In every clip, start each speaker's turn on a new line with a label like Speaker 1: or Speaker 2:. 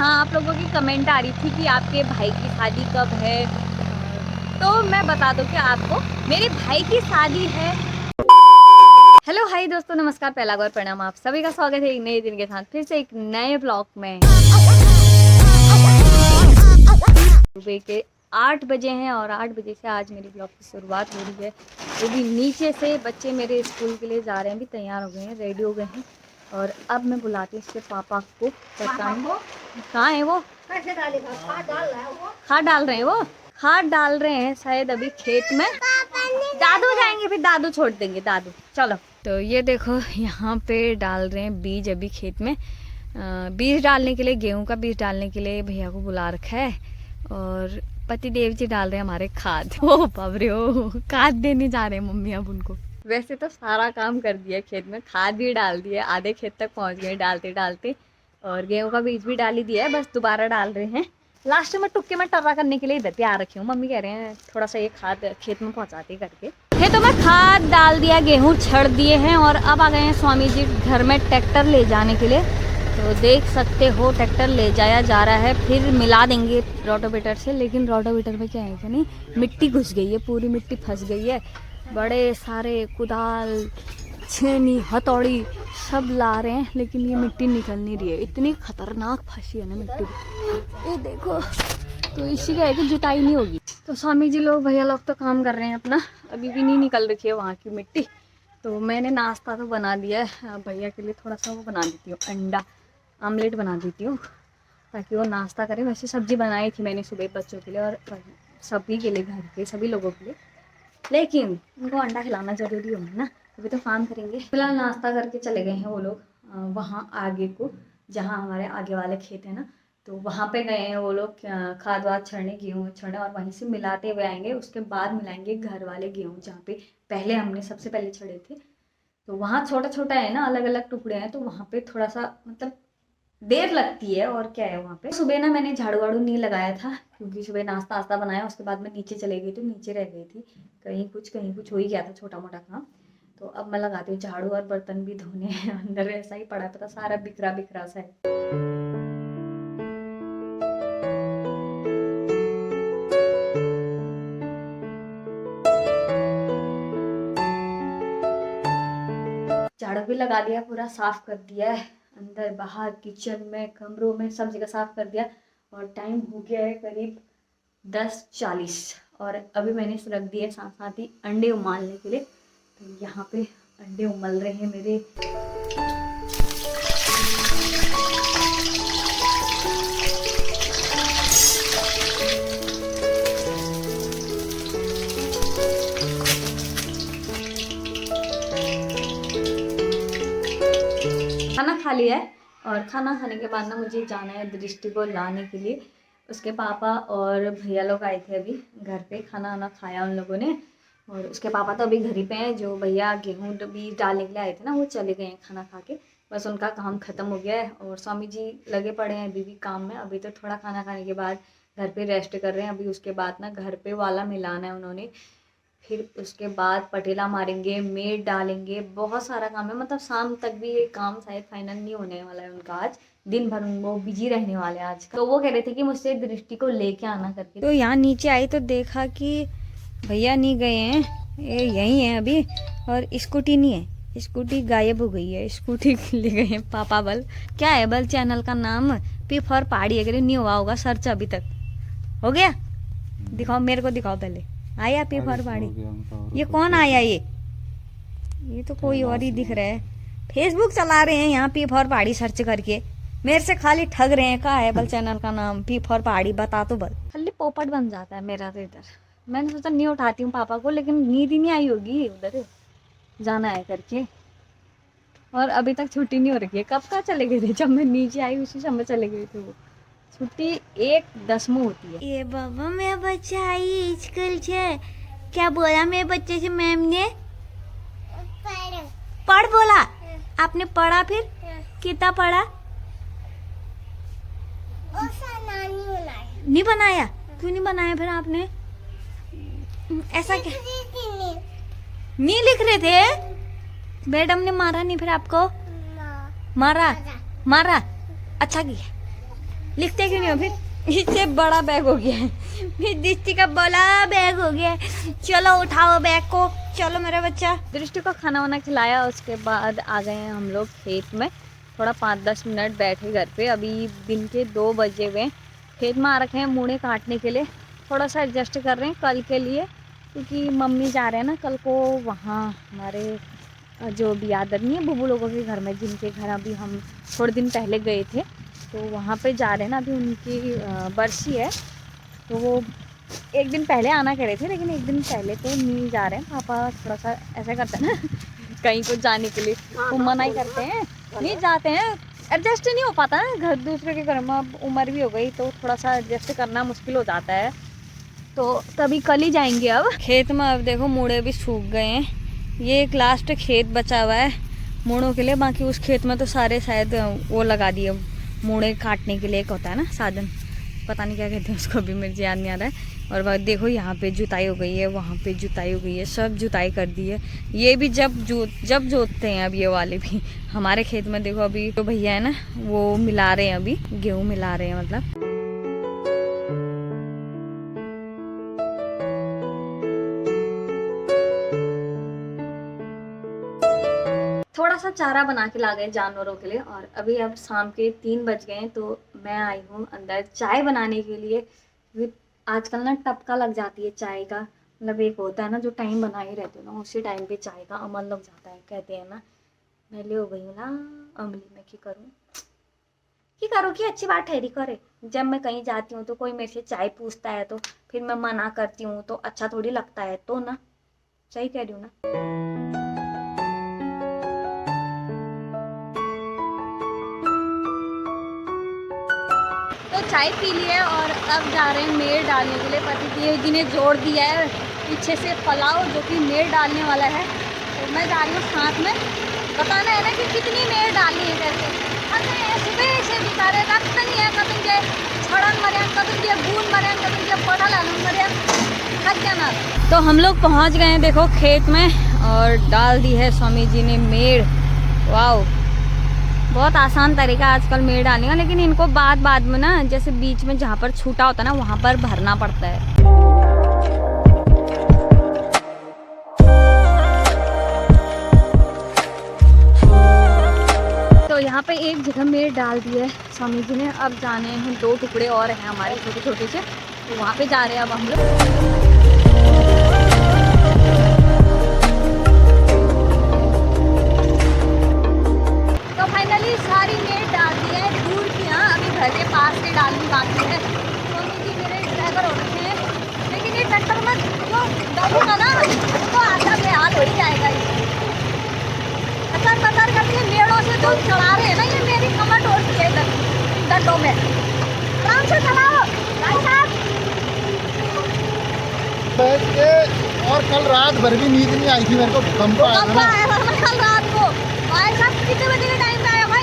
Speaker 1: हाँ, आप लोगों की कमेंट आ रही थी कि आपके भाई की शादी कब है, तो मैं बता दूं कि आपको मेरे भाई की शादी है। हेलो हाय दोस्तों, नमस्कार, पहला गौर प्रणाम। आप सभी का स्वागत है एक नए दिन के साथ फिर से एक नए ब्लॉग में। सुबह के 8 बजे हैं और 8 बजे से आज मेरी ब्लॉग की शुरुआत हो रही है। वो भी नीचे से। बच्चे मेरे स्कूल के लिए जा रहे हैं, अभी तैयार हो गए हैं, रेडी हो गए हैं। और अब मैं बुलाती हूँ इसके पापा को। कहाँ है वो? खाद डाल रहे हैं वो, खाद डाल रहे हैं शायद अभी खेत में। दादू जाएंगे, फिर दादू छोड़ देंगे। दादू चलो। तो ये देखो यहाँ पे डाल रहे हैं बीज अभी खेत में। बीज डालने के लिए, गेहूं का बीज डालने के लिए भैया को बुला रखा है। और पति देव जी डाल रहे हैं हमारे खाद। ओ बाबरे, ओ खाद देने जा रहे हैं मम्मी अब उनको। वैसे तो सारा काम कर दिया खेत में, खाद भी डाल दिया, आधे खेत तक पहुंच गए डालते डालते। और गेहूं का बीज भी डाल ही दिया है, बस दोबारा डाल रहे हैं। लास्ट में टुक्के में टर्रा करने के लिए इधर पे आ रखी हूँ। मम्मी कह रहे हैं थोड़ा सा ये खाद खेत में पहुंचाती करके। खेतों में खाद डाल दिया, गेहूं छड़ दिए हैं और अब आ गए हैं स्वामी जी घर में ट्रैक्टर ले जाने के लिए। तो देख सकते हो ट्रैक्टर ले जाया जा रहा है, फिर मिला देंगे रोटोवेटर से। लेकिन रोटोवेटर में क्या है कि नहीं, मिट्टी घुस गई है, पूरी मिट्टी फंस गई है। बड़े सारे कुदाल, छेनी, हथौड़ी सब ला रहे हैं, लेकिन ये मिट्टी निकल नहीं रही है। इतनी खतरनाक फंसी है ना मिट्टी, ये देखो। तो इसी का है कि जुताई नहीं होगी। तो स्वामी जी लोग, भैया लोग तो काम कर रहे हैं अपना, अभी भी नहीं निकल रखी है वहाँ की मिट्टी। तो मैंने नाश्ता तो बना दिया है, भैया के लिए थोड़ा सा वो बना देती हूँ, अंडा आमलेट बना देती हूँ ताकि वो नाश्ता करें। वैसे सब्जी बनाई थी मैंने सुबह बच्चों के लिए और सभी के लिए, घर के सभी लोगों के लिए, लेकिन उनको अंडा खिलाना ज़रूरी होगा ना, अभी तो काम करेंगे। फिलहाल नाश्ता करके चले गए हैं वो लोग वहाँ आगे को, जहाँ हमारे आगे वाले खेत है ना, तो वहाँ पे गए हैं वो लोग खाद वाद छड़ने, गेहूँ छड़ने, और वहीं से मिलाते हुए आएंगे। उसके बाद मिलाएंगे घर वाले गेहूँ जहाँ पे पहले हमने सबसे पहले छड़े थे। तो वहाँ छोटा छोटा है ना, अलग अलग टुकड़े हैं, तो वहाँ पे थोड़ा सा मतलब देर लगती है। और क्या है वहाँ पे, सुबह ना मैंने झाड़ू वाड़ू नहीं लगाया था क्योंकि सुबह नाश्ता वास्ता बनाया, उसके बाद मैं नीचे चले गई, तो नीचे रह गई थी, कहीं कुछ हो ही गया था छोटा मोटा काम। तो अब मैं लगाती हूँ झाड़ू, और बर्तन भी धोने हैं, अंदर ऐसा ही पड़ा पता सारा बिखरा बिखरा सा है। झाड़ू भी लगा दिया, पूरा साफ कर दिया है, अंदर बाहर किचन में कमरों में सब जगह साफ कर दिया। और टाइम हो गया है करीब 10:40 और अभी मैंने रख दिए साथ साथ ही अंडे उबालने के लिए। तो यहाँ पे अंडे उबल रहे हैं मेरे। खाना खा लिया है और खाना खाने के बाद ना मुझे जाना है दृष्टि को लाने के लिए। उसके पापा और भैया लोग आए थे अभी घर पे, खाना वाना खाया उन लोगों ने। और उसके पापा तो अभी घर ही पे हैं, जो भैया गेहूँ बीज डालने के लिए आए थे ना, वो चले गए हैं खाना खा के, बस उनका काम ख़त्म हो गया है। और स्वामी जी लगे पड़े हैं अभी भी काम में। अभी तो थोड़ा खाना खाने के बाद घर पे रेस्ट कर रहे हैं। अभी उसके बाद ना घर पे वाला मिलाना है उन्होंने, फिर उसके बाद पटेला मारेंगे, मेड डालेंगे, बहुत सारा काम है। मतलब शाम तक भी ये काम शायद फाइनल नहीं होने वाला है उनका। आज दिन भर वो बिजी रहने वाले हैं आज का। तो वो कह रहे थे कि मुझसे दृष्टि को लेके आना करके। तो यहाँ नीचे आई तो देखा कि भैया नहीं गए हैं, ये यहीं है अभी। और स्कूटी नहीं है, स्कूटी गायब हो गई है। स्कूटी ले गए हैं पापा। बल क्या है, बल चैनल का नाम पी फॉर पहाड़ी, अगर नहीं हुआ होगा सर्च अभी तक। हो गया? दिखाओ मेरे को, दिखाओ पहले। आया पी फॉर पहाड़ी? ये कौन आया? ये तो कोई और ही दिख रहा है। फेसबुक चला रहे हैं यहाँ पी फॉर पहाड़ी सर्च करके, मेरे से खाली ठग रहे हैं। कहाँ है बल चैनल का नाम पी फॉर पहाड़ी? बता तो बल। खाली पोपट बन जाता है मेरा तो इधर। मैंने सोचा नहीं उठाती हूँ पापा को, लेकिन नींद ही नहीं आई होगी, उधर जाना है करके। और अभी तक छुट्टी नहीं हो रही है। कब का चले गए थे? जब मैं नीचे आई उसी समय चले गए थे वो। छुट्टी 1:10 में होती है।
Speaker 2: ये बाबा मेरा बच्चा आई स्कूल से। क्या बोला मेरे बच्चे से मैम ने? पढ़ बोला। आपने पढ़ा फिर? कितना पढ़ा? नहीं बनाया? क्यों नहीं बनाया फिर आपने? ऐसा क्या नहीं लिख रहे थे? मैडम ने मारा नहीं फिर आपको? मारा? मारा? अच्छा किया। लिखते क्यों नहीं हो फिर? इससे बड़ा बैग हो गया है, फिर दृष्टि का बड़ा बैग हो गया है। चलो उठाओ बैग को, चलो मेरा बच्चा।
Speaker 1: दृष्टि को खाना वाना खिलाया, उसके बाद आ गए हैं हम लोग खेत में। थोड़ा 5-10 मिनट बैठे घर पे। अभी दिन के 2 बजे हुए। खेत में आ रखे हैं मूड़े काटने के लिए। थोड़ा सा एडजस्ट कर रहे हैं कल के लिए, क्योंकि मम्मी जा रहे हैं ना कल को वहाँ हमारे जो बियादर नहीं है बुबू लोगों के घर में, जिनके घर अभी हम थोड़े दिन पहले गए थे, तो वहाँ पे जा रहे हैं ना। अभी उनकी बरसी है, तो वो एक दिन पहले आना कह रहे थे, लेकिन एक दिन पहले तो नहीं जा रहे हैं। पापा थोड़ा सा ऐसा करते हैं ना कहीं को जाने के लिए, वो मना ही करते हैं, नहीं जाते हैं। एडजस्ट नहीं हो पाता ना घर दूसरे के घर में। अब उम्र भी हो गई तो थोड़ा सा एडजस्ट करना मुश्किल हो जाता है, तो तभी कल ही जाएंगे। अब खेत में अब देखो मूड़े भी सूख गए हैं। ये एक लास्ट खेत बचा हुआ है मूड़ों के लिए, बाकी उस खेत में तो सारे शायद वो लगा दिए मूड़े काटने के लिए। एक होता है ना साधन, पता नहीं क्या कहते हैं उसको, भी मुझे याद नहीं आ रहा है। और बाद देखो यहाँ पे जुताई हो गई है, वहाँ पे जुताई हो गई है, सब जुताई कर दी है। ये भी जब जोतते हैं अब ये वाले भी। हमारे खेत में देखो अभी तो भैया है ना वो मिला रहे हैं, अभी गेहूँ मिला रहे हैं मतलब। थोड़ा सा चारा बना के ला गए जानवरों के लिए। और अभी अब शाम के 3 बज गए हैं, तो मैं आई हूँ अंदर चाय बनाने के लिए। आजकल ना टपका लग जाती है चाय का, मतलब एक होता है ना जो टाइम बना ही रहते हो ना, उसी टाइम पे चाय का अमल लग जाता है, कहते हैं ना। मैं ले हो गई हूँ ना अमली में, की करूँ कि अच्छी बात ठहरी करे। जब मैं कहीं जाती हूँ तो कोई मेरे से चाय पूछता है तो फिर मैं मना करती हूँ, तो अच्छा थोड़ी लगता है, तो ना सही कह रही हूँ ना। तो चाय पी ली है और अब जा रहे हैं मेड़ डालने के लिए। पति जी ने जोड़ दिया है पीछे से पलाव, जो कि मेड़ डालने वाला है, तो मैं जा रही हूँ साथ में। बताना है ना कि कितनी मेड़ डालनी है करके। अरे सुबह से बेचारे रक्त नहीं है, कभी के छड़न मरे, कभी के बूंद मरे, कभी के पौधा लालू मरे, थक जाना। तो हम लोग पहुँच गए हैं देखो खेत में, और डाल दी है स्वामी जी ने मेड़। वाह, बहुत आसान तरीका आजकल मेड़ डालने का, लेकिन इनको बाद में ना, जैसे बीच में जहाँ पर छूटा होता है ना वहाँ पर भरना पड़ता है। तो यहाँ पे एक जगह मेड़ डाल दी है स्वामी जी ने। अब जाने हैं 2 टुकड़े और हैं हमारे छोटे छोटे से, तो वहाँ पे जा रहे हैं अब हम लोग। फाइनली सारी मेड़ डाल दी है, दूर की ना, अभी घर के पास से डालनी बाकी है। स्वामी जी मेरे ड्राइवर हो रखे हैं, लेकिन ये ट्रैक्टर में जो डालूंगा ना तो आधा बेहाल हो ही जाएगा। कतर कतर करके मेड़ों से जो चढ़ा रहे हैं ना, ये मेरी कमर तोड़ती है इधर डंडों में। आराम से चलाओ भाई साहब।
Speaker 3: और कल रात भर भी नींद नहीं आई थी मेरे को, भूकंप आया था ना
Speaker 2: कल रात को। भाई साहब कितने बजे के टाइम पे आया भाई?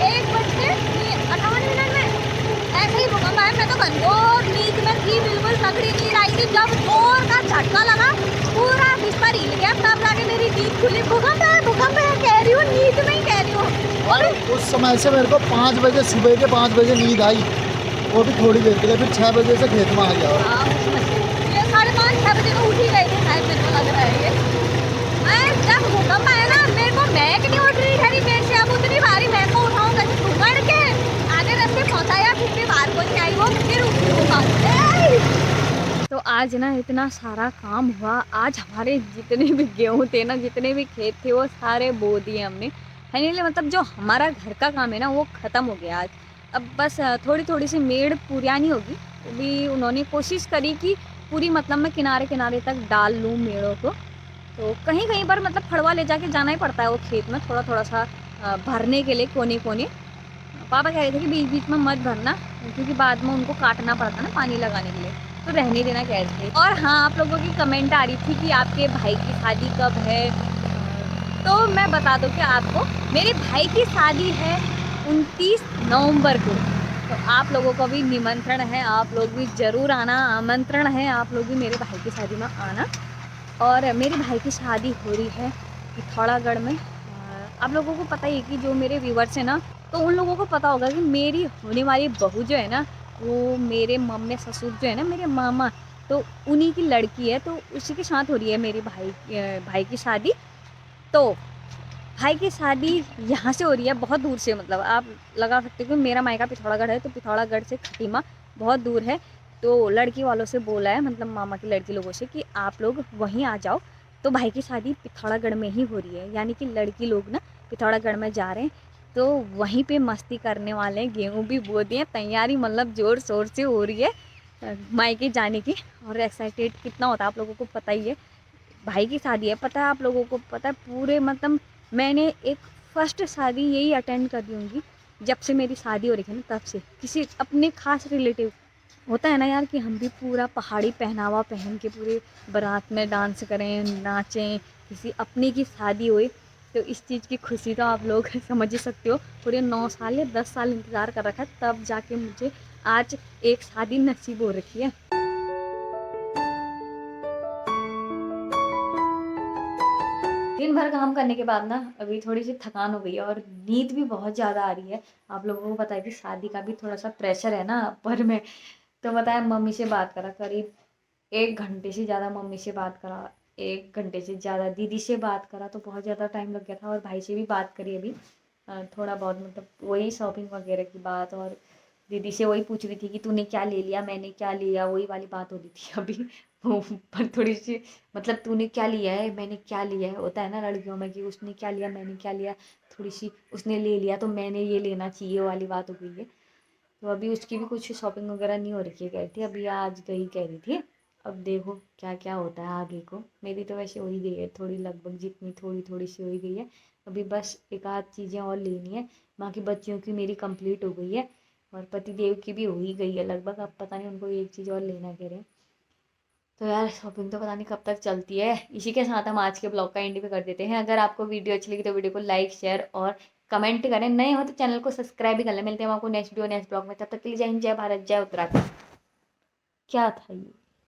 Speaker 2: 1:58 में ऐसे ही भूकंप आया। मैं तो घनघोर नींद में थी, बिल्कुल तगड़ी नींद आई थी। जब जोर का झटका लगा पूरा बिस्तर हिल गया, तब जाके मेरी नींद खुली। भूकंप है कह रही हूँ, नींद में ही कह रही हूँ।
Speaker 3: और उस समय से मेरे को 5 बजे, सुबह के 5 बजे नींद आई, वो भी थोड़ी देर के लिए। फिर 6 बजे से खेत में आ गया।
Speaker 2: ये 5:30-6 बजे तो उठ ही गए थे शायद, मेरे को लग रहा है। मैं जब भूकंप आया ना, मेरे को मैं नहीं उठ रही ठहरी पेट से। अब उतनी भारी मैं को उठाऊँ कैसे, घुमड़ के आधे रास्ते पहुँचाया, फिर भी बाहर को नहीं आई वो, फिर तो आज ना इतना सारा काम हुआ। आज हमारे जितने भी गेहूँ थे ना, जितने भी खेत थे, वो सारे बो दिए हमने फाइनली। मतलब जो हमारा घर का काम है ना वो ख़त्म हो गया आज। अब बस थोड़ी सी मेड़ पुरानी होगी, वो भी उन्होंने कोशिश करी कि पूरी मतलब मैं किनारे किनारे तक डाल लूँ मेड़ों को। तो कहीं कहीं पर मतलब फड़वा ले जाके जाना ही पड़ता है वो खेत में, थोड़ा सा भरने के लिए कोने कोने। पापा कह रहे थे कि बीच बीच में मत भरना, क्योंकि बाद में उनको काटना पड़ता ना पानी लगाने के लिए, तो रहने देना कह रहे थे। और हाँ, आप लोगों की कमेंट आ रही थी कि आपके भाई की शादी कब है। तो मैं बता दूँ कि आपको मेरे भाई की शादी है 29 नवंबर को। तो आप लोगों को भी निमंत्रण है, आप लोग भी ज़रूर आना, आमंत्रण है आप लोग भी मेरे भाई की शादी में आना। और मेरे भाई की शादी हो रही है पिथौरागढ़ में। आप लोगों को पता ही है कि जो मेरे व्यूवर्स हैं ना, तो उन लोगों को पता होगा कि मेरी होने वाली बहू जो है ना, वो मेरे मम्मी ससुर जो है ना, मेरे मामा, तो उन्हीं की लड़की है, तो उसी के साथ हो रही है मेरी भाई की शादी। तो भाई की शादी यहाँ से हो रही है बहुत दूर से, मतलब आप लगा सकते हो कि मेरा मायका पिथौरागढ़ है, तो पिथौरागढ़ से खटीमा बहुत दूर है। तो लड़की वालों से बोला है, मतलब मामा की लड़की लोगों से, कि आप लोग वहीं आ जाओ। तो भाई की शादी पिथौरागढ़ में ही हो रही है, यानी कि लड़की लोग ना पिथौरागढ़ में जा रहे हैं, तो वहीं पे मस्ती करने वाले हैं। गेहूँ भी बो दिए, तैयारी मतलब ज़ोर शोर से हो रही है मायके जाने की। और एक्साइटेड कितना होता है आप लोगों को पता ही है, भाई की शादी है, पता है आप लोगों को पता है पूरे, मतलब मैंने एक फर्स्ट शादी यही अटेंड कर दी होंगी जब से मेरी शादी हो रही है ना, तब से किसी अपने खास रिलेटिव, होता है ना यार, कि हम भी पूरा पहाड़ी पहनावा पहन के पूरे बारात में डांस करें, नाचें, किसी अपनी की शादी हुई। तो इस चीज़ की खुशी तो आप लोग समझ ही सकते हो। पूरे 9 साल या 10 साल इंतज़ार कर रखा है, तब जाके मुझे आज एक शादी नसीब हो रखी है। दिन भर काम करने के बाद ना अभी थोड़ी सी थकान हो गई है और नींद भी बहुत ज़्यादा आ रही है। आप लोगों को पता है कि शादी का भी थोड़ा सा प्रेशर है ना पर में। तो बताया, मम्मी से बात करा करीब 1 घंटे से ज़्यादा, मम्मी से बात करा 1 घंटे से ज़्यादा, दीदी से बात करा तो बहुत ज़्यादा टाइम लग गया था, और भाई से भी बात करी अभी थोड़ा बहुत, मतलब वही शॉपिंग वगैरह की बात, और दीदी से वही पूछ रही थी कि तूने क्या ले लिया, मैंने क्या लिया, वही वाली बात हो रही थी अभी। वो पर थोड़ी सी, मतलब तूने क्या लिया है, मैंने क्या लिया है, होता है ना लड़कियों में कि उसने क्या लिया, मैंने क्या लिया, थोड़ी सी उसने ले लिया तो मैंने ये लेना चाहिए वाली बात हो गई है। तो अभी उसकी भी कुछ शॉपिंग वगैरह नहीं हो रखी है, कह रही थी अभी आज गई कह रही थी। अब देखो क्या क्या होता है आगे को। मेरी तो वैसे हो ही गई है थोड़ी, लगभग जितनी थोड़ी थोड़ी सी हो ही गई है। अभी बस एक आध चीज़ें और लेनी है, बाकी बच्चियों की मेरी कंप्लीट हो गई है, और पति देव की भी हो ही गई है लगभग। अब पता नहीं उनको एक चीज़ और लेना कह रहे हैं। तो यार शॉपिंग तो पता नहीं कब तक चलती है। इसी के साथ हम आज के ब्लॉग का एंड पे कर देते हैं। अगर आपको वीडियो अच्छी लगी तो वीडियो को लाइक शेयर और कमेंट करें, नए हो तो चैनल को सब्सक्राइब भी कर लें। मिलते हैं हम आपको नेक्स्ट वीडियो नेक्स्ट ब्लॉग में, तब तक के लिए जय हिंद, जय भारत, जय उत्तराखंड। क्या था ये।